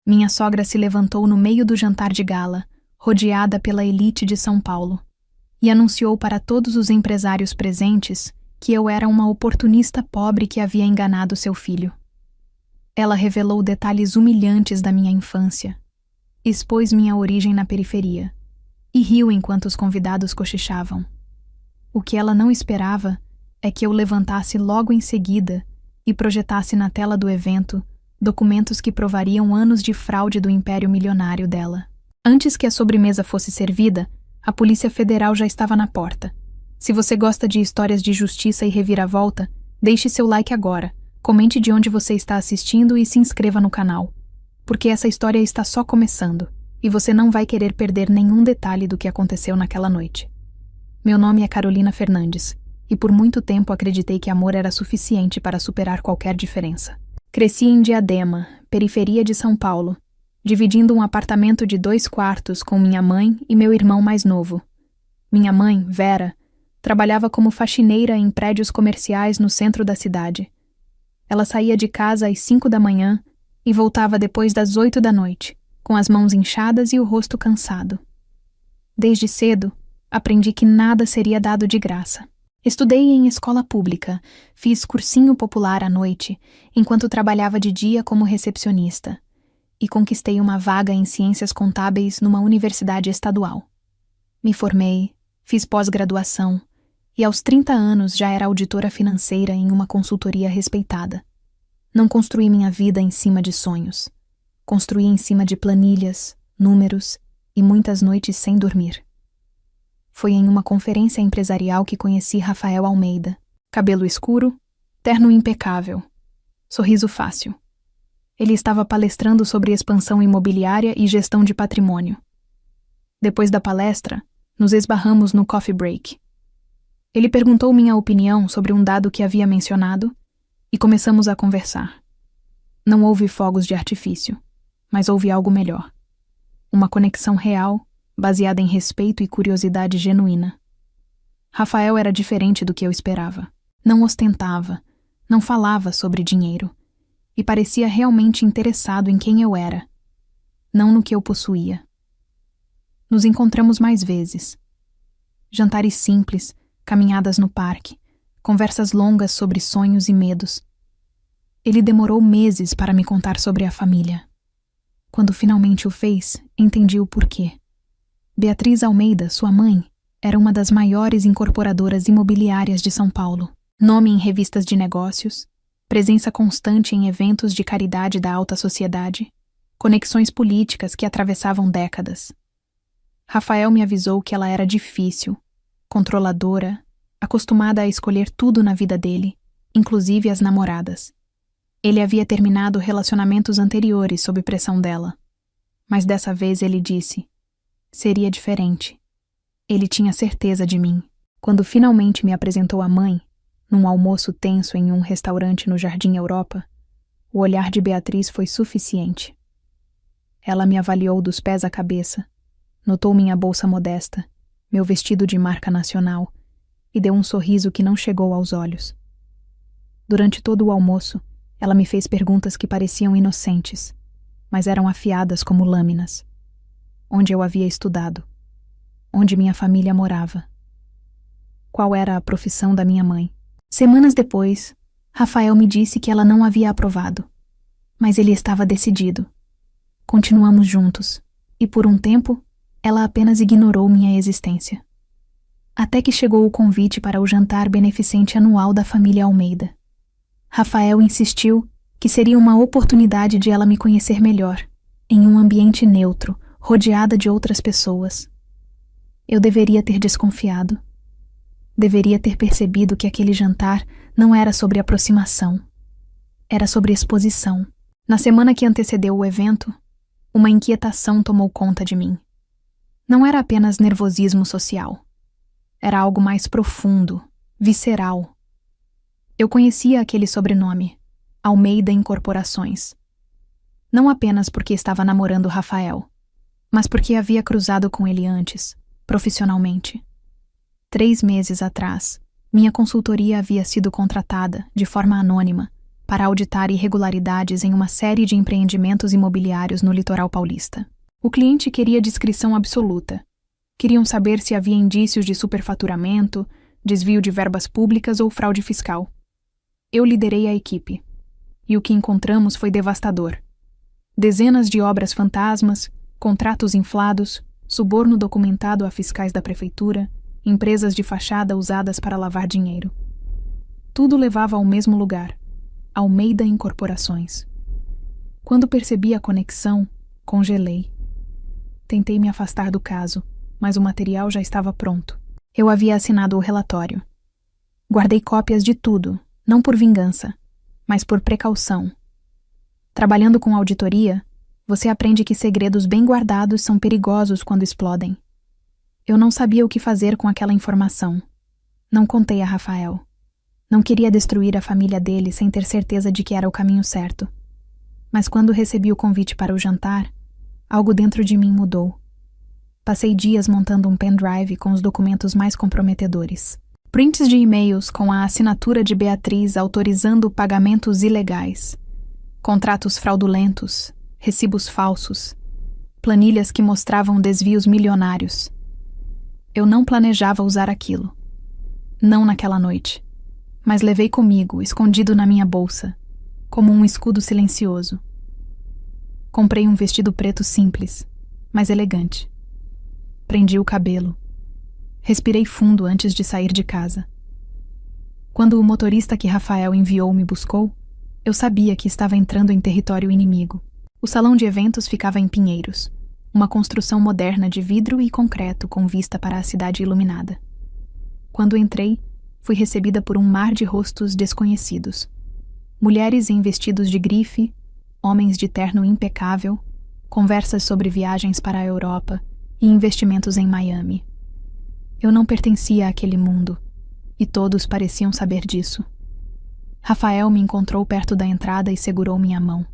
Minha sogra se levantou no meio do jantar de gala, rodeada pela elite de São Paulo, e anunciou para todos os empresários presentes que eu era uma oportunista pobre que havia enganado seu filho. Ela revelou detalhes humilhantes da minha infância, expôs minha origem na periferia e riu enquanto os convidados cochichavam. O que ela não esperava é que eu levantasse logo em seguida e projetasse na tela do evento documentos que provariam anos de fraude do império milionário dela. Antes que a sobremesa fosse servida, a Polícia Federal já estava na porta. Se você gosta de histórias de justiça e reviravolta, deixe seu like agora, comente de onde você está assistindo e se inscreva no canal, porque essa história está só começando e você não vai querer perder nenhum detalhe do que aconteceu naquela noite. Meu nome é Carolina Fernandes e por muito tempo acreditei que amor era suficiente para superar qualquer diferença. Cresci em Diadema, periferia de São Paulo, dividindo um apartamento de 2 quartos com minha mãe e meu irmão mais novo. Minha mãe, Vera, trabalhava como faxineira em prédios comerciais no centro da cidade. Ela saía de casa às 5 da manhã e voltava depois das 8 da noite, com as mãos inchadas e o rosto cansado. Desde cedo, aprendi que nada seria dado de graça. Estudei em escola pública, fiz cursinho popular à noite, enquanto trabalhava de dia como recepcionista, e conquistei uma vaga em ciências contábeis numa universidade estadual. Me formei, fiz pós-graduação, e aos 30 anos já era auditora financeira em uma consultoria respeitada. Não construí minha vida em cima de sonhos. Construí em cima de planilhas, números e muitas noites sem dormir. Foi em uma conferência empresarial que conheci Rafael Almeida. Cabelo escuro, terno impecável, sorriso fácil. Ele estava palestrando sobre expansão imobiliária e gestão de patrimônio. Depois da palestra, nos esbarramos no coffee break. Ele perguntou minha opinião sobre um dado que havia mencionado e começamos a conversar. Não houve fogos de artifício, mas houve algo melhor. Uma conexão real, baseada em respeito e curiosidade genuína. Rafael era diferente do que eu esperava. Não ostentava, não falava sobre dinheiro, e parecia realmente interessado em quem eu era, não no que eu possuía. Nos encontramos mais vezes. Jantares simples, caminhadas no parque, conversas longas sobre sonhos e medos. Ele demorou meses para me contar sobre a família. Quando finalmente o fez, entendi o porquê. Beatriz Almeida, sua mãe, era uma das maiores incorporadoras imobiliárias de São Paulo. Nome em revistas de negócios, presença constante em eventos de caridade da alta sociedade, conexões políticas que atravessavam décadas. Rafael me avisou que ela era difícil, controladora, acostumada a escolher tudo na vida dele, inclusive as namoradas. Ele havia terminado relacionamentos anteriores sob pressão dela. Mas dessa vez ele disse: seria diferente. Ele tinha certeza de mim. Quando finalmente me apresentou a mãe, num almoço tenso em um restaurante no Jardim Europa, o olhar de Beatriz foi suficiente. Ela me avaliou dos pés à cabeça, notou minha bolsa modesta, meu vestido de marca nacional, e deu um sorriso que não chegou aos olhos. Durante todo o almoço, ela me fez perguntas que pareciam inocentes, mas eram afiadas como lâminas. Onde eu havia estudado? Onde minha família morava? Qual era a profissão da minha mãe? Semanas depois, Rafael me disse que ela não havia aprovado, mas ele estava decidido. Continuamos juntos, e por um tempo, ela apenas ignorou minha existência. Até que chegou o convite para o jantar beneficente anual da família Almeida. Rafael insistiu que seria uma oportunidade de ela me conhecer melhor, em um ambiente neutro, rodeada de outras pessoas. Eu deveria ter desconfiado. Deveria ter percebido que aquele jantar não era sobre aproximação. Era sobre exposição. Na semana que antecedeu o evento, uma inquietação tomou conta de mim. Não era apenas nervosismo social. Era algo mais profundo, visceral. Eu conhecia aquele sobrenome, Almeida Incorporações. Não apenas porque estava namorando Rafael, mas porque havia cruzado com ele antes, profissionalmente. 3 meses atrás, minha consultoria havia sido contratada, de forma anônima, para auditar irregularidades em uma série de empreendimentos imobiliários no litoral paulista. O cliente queria discrição absoluta. Queriam saber se havia indícios de superfaturamento, desvio de verbas públicas ou fraude fiscal. Eu liderei a equipe. E o que encontramos foi devastador. Dezenas de obras fantasmas, contratos inflados, suborno documentado a fiscais da prefeitura, empresas de fachada usadas para lavar dinheiro. Tudo levava ao mesmo lugar, Almeida Incorporações. Quando percebi a conexão, congelei. Tentei me afastar do caso, mas o material já estava pronto. Eu havia assinado o relatório. Guardei cópias de tudo, não por vingança, mas por precaução. Trabalhando com auditoria, você aprende que segredos bem guardados são perigosos quando explodem. Eu não sabia o que fazer com aquela informação. Não contei a Rafael. Não queria destruir a família dele sem ter certeza de que era o caminho certo. Mas quando recebi o convite para o jantar, algo dentro de mim mudou. Passei dias montando um pendrive com os documentos mais comprometedores. Prints de e-mails com a assinatura de Beatriz autorizando pagamentos ilegais. Contratos fraudulentos, recibos falsos, planilhas que mostravam desvios milionários. Eu não planejava usar aquilo. Não naquela noite. Mas levei comigo, escondido na minha bolsa, como um escudo silencioso. Comprei um vestido preto simples, mas elegante. Prendi o cabelo. Respirei fundo antes de sair de casa. Quando o motorista que Rafael enviou me buscou, eu sabia que estava entrando em território inimigo. O salão de eventos ficava em Pinheiros, uma construção moderna de vidro e concreto com vista para a cidade iluminada. Quando entrei, fui recebida por um mar de rostos desconhecidos. Mulheres em vestidos de grife, homens de terno impecável, conversas sobre viagens para a Europa e investimentos em Miami. Eu não pertencia àquele mundo, e todos pareciam saber disso. Rafael me encontrou perto da entrada e segurou minha mão.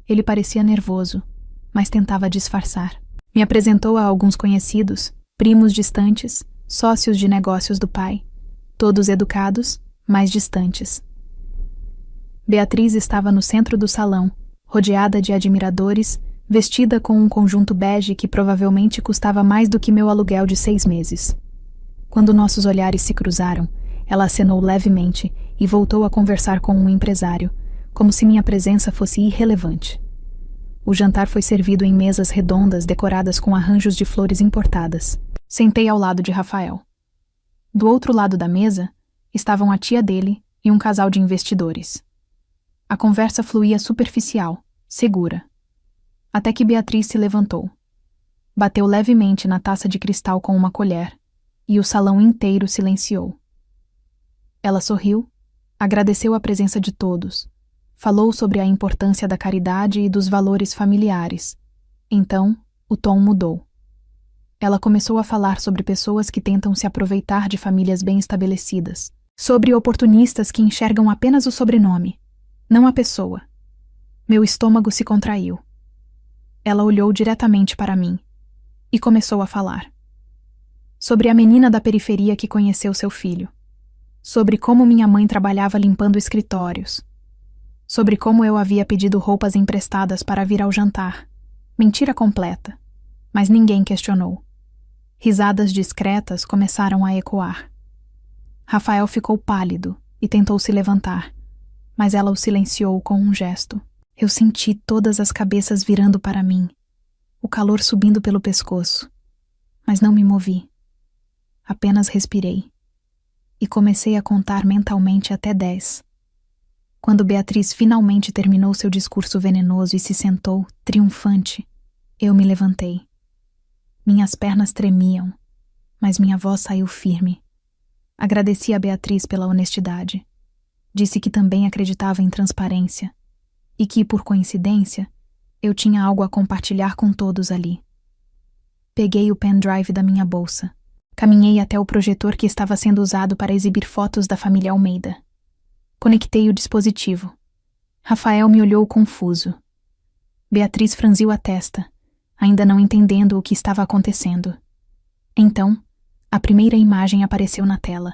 Ele parecia nervoso, mas tentava disfarçar. Me apresentou a alguns conhecidos, primos distantes, sócios de negócios do pai, todos educados, mas distantes. Beatriz estava no centro do salão, rodeada de admiradores, vestida com um conjunto bege que provavelmente custava mais do que meu aluguel de 6 meses. Quando nossos olhares se cruzaram, ela acenou levemente e voltou a conversar com um empresário, como se minha presença fosse irrelevante. O jantar foi servido em mesas redondas decoradas com arranjos de flores importadas. Sentei ao lado de Rafael. Do outro lado da mesa, estavam a tia dele e um casal de investidores. A conversa fluía superficial, segura. Até que Beatriz se levantou. Bateu levemente na taça de cristal com uma colher, e o salão inteiro silenciou. Ela sorriu, agradeceu a presença de todos, falou sobre a importância da caridade e dos valores familiares. Então, o tom mudou. Ela começou a falar sobre pessoas que tentam se aproveitar de famílias bem estabelecidas, sobre oportunistas que enxergam apenas o sobrenome, não a pessoa. Meu estômago se contraiu. Ela olhou diretamente para mim e começou a falar. Sobre a menina da periferia que conheceu seu filho. Sobre como minha mãe trabalhava limpando escritórios. Sobre como eu havia pedido roupas emprestadas para vir ao jantar. Mentira completa, mas ninguém questionou. Risadas discretas começaram a ecoar. Rafael ficou pálido e tentou se levantar, mas ela o silenciou com um gesto. Eu senti todas as cabeças virando para mim, o calor subindo pelo pescoço, mas não me movi. Apenas respirei e comecei a contar mentalmente até 10. Quando Beatriz finalmente terminou seu discurso venenoso e se sentou, triunfante, eu me levantei. Minhas pernas tremiam, mas minha voz saiu firme. Agradeci a Beatriz pela honestidade. Disse que também acreditava em transparência e que, por coincidência, eu tinha algo a compartilhar com todos ali. Peguei o pendrive da minha bolsa. Caminhei até o projetor que estava sendo usado para exibir fotos da família Almeida. Conectei o dispositivo. Rafael me olhou confuso. Beatriz franziu a testa, ainda não entendendo o que estava acontecendo. Então, a primeira imagem apareceu na tela.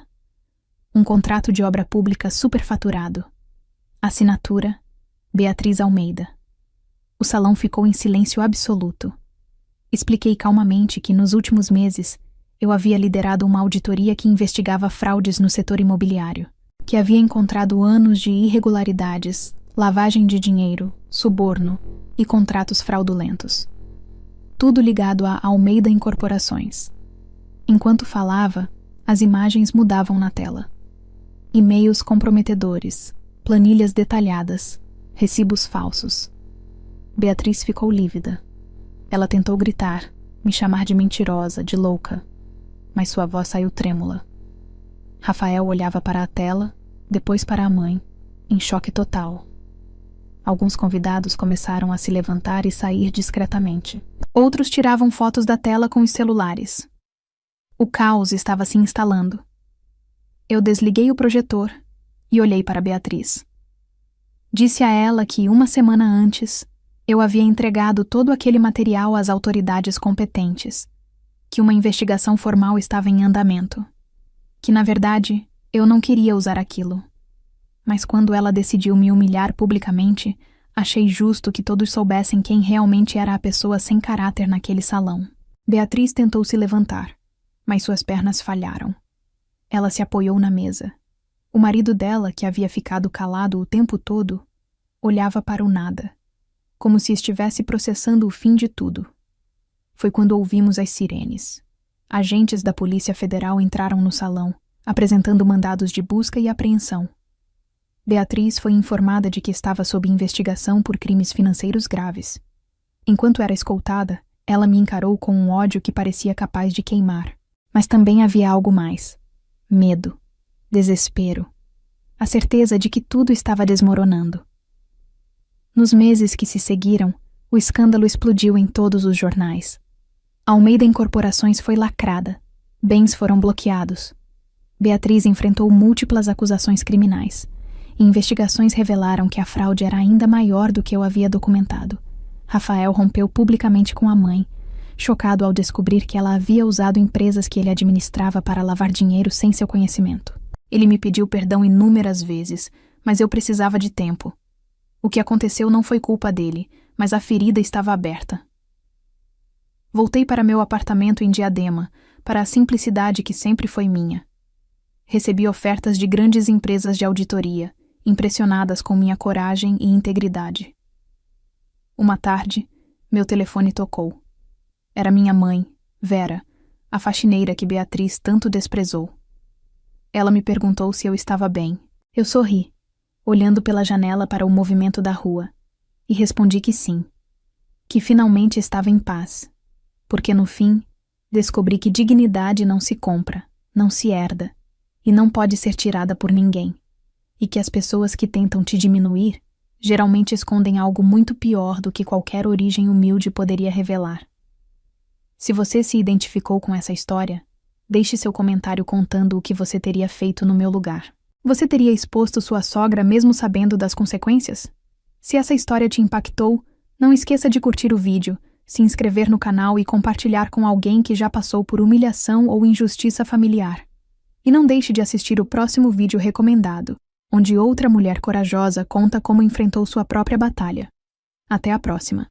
Um contrato de obra pública superfaturado. Assinatura: Beatriz Almeida. O salão ficou em silêncio absoluto. Expliquei calmamente que, nos últimos meses, eu havia liderado uma auditoria que investigava fraudes no setor imobiliário, que havia encontrado anos de irregularidades, lavagem de dinheiro, suborno e contratos fraudulentos. Tudo ligado a Almeida Incorporações. Enquanto falava, as imagens mudavam na tela. E-mails comprometedores, planilhas detalhadas, recibos falsos. Beatriz ficou lívida. Ela tentou gritar, me chamar de mentirosa, de louca, mas sua voz saiu trêmula. Rafael olhava para a tela, depois para a mãe, em choque total. Alguns convidados começaram a se levantar e sair discretamente. Outros tiravam fotos da tela com os celulares. O caos estava se instalando. Eu desliguei o projetor e olhei para Beatriz. Disse a ela que, uma semana antes, eu havia entregado todo aquele material às autoridades competentes, que uma investigação formal estava em andamento, que, na verdade, eu não queria usar aquilo. Mas quando ela decidiu me humilhar publicamente, achei justo que todos soubessem quem realmente era a pessoa sem caráter naquele salão. Beatriz tentou se levantar, mas suas pernas falharam. Ela se apoiou na mesa. O marido dela, que havia ficado calado o tempo todo, olhava para o nada, como se estivesse processando o fim de tudo. Foi quando ouvimos as sirenes. Agentes da Polícia Federal entraram no salão, apresentando mandados de busca e apreensão. Beatriz foi informada de que estava sob investigação por crimes financeiros graves. Enquanto era escoltada, ela me encarou com um ódio que parecia capaz de queimar. Mas também havia algo mais. Medo, desespero, a certeza de que tudo estava desmoronando. Nos meses que se seguiram, o escândalo explodiu em todos os jornais. Almeida Incorporações foi lacrada. Bens foram bloqueados. Beatriz enfrentou múltiplas acusações criminais. E investigações revelaram que a fraude era ainda maior do que eu havia documentado. Rafael rompeu publicamente com a mãe, chocado ao descobrir que ela havia usado empresas que ele administrava para lavar dinheiro sem seu conhecimento. Ele me pediu perdão inúmeras vezes, mas eu precisava de tempo. O que aconteceu não foi culpa dele, mas a ferida estava aberta. Voltei para meu apartamento em Diadema, para a simplicidade que sempre foi minha. Recebi ofertas de grandes empresas de auditoria, impressionadas com minha coragem e integridade. Uma tarde, meu telefone tocou. Era minha mãe, Vera, a faxineira que Beatriz tanto desprezou. Ela me perguntou se eu estava bem. Eu sorri, olhando pela janela para o movimento da rua, e respondi que sim, que finalmente estava em paz, porque no fim descobri que dignidade não se compra, não se herda, e não pode ser tirada por ninguém, e que as pessoas que tentam te diminuir geralmente escondem algo muito pior do que qualquer origem humilde poderia revelar. Se você se identificou com essa história, deixe seu comentário contando o que você teria feito no meu lugar. Você teria exposto sua sogra mesmo sabendo das consequências? Se essa história te impactou, não esqueça de curtir o vídeo, se inscrever no canal e compartilhar com alguém que já passou por humilhação ou injustiça familiar. E não deixe de assistir o próximo vídeo recomendado, onde outra mulher corajosa conta como enfrentou sua própria batalha. Até a próxima!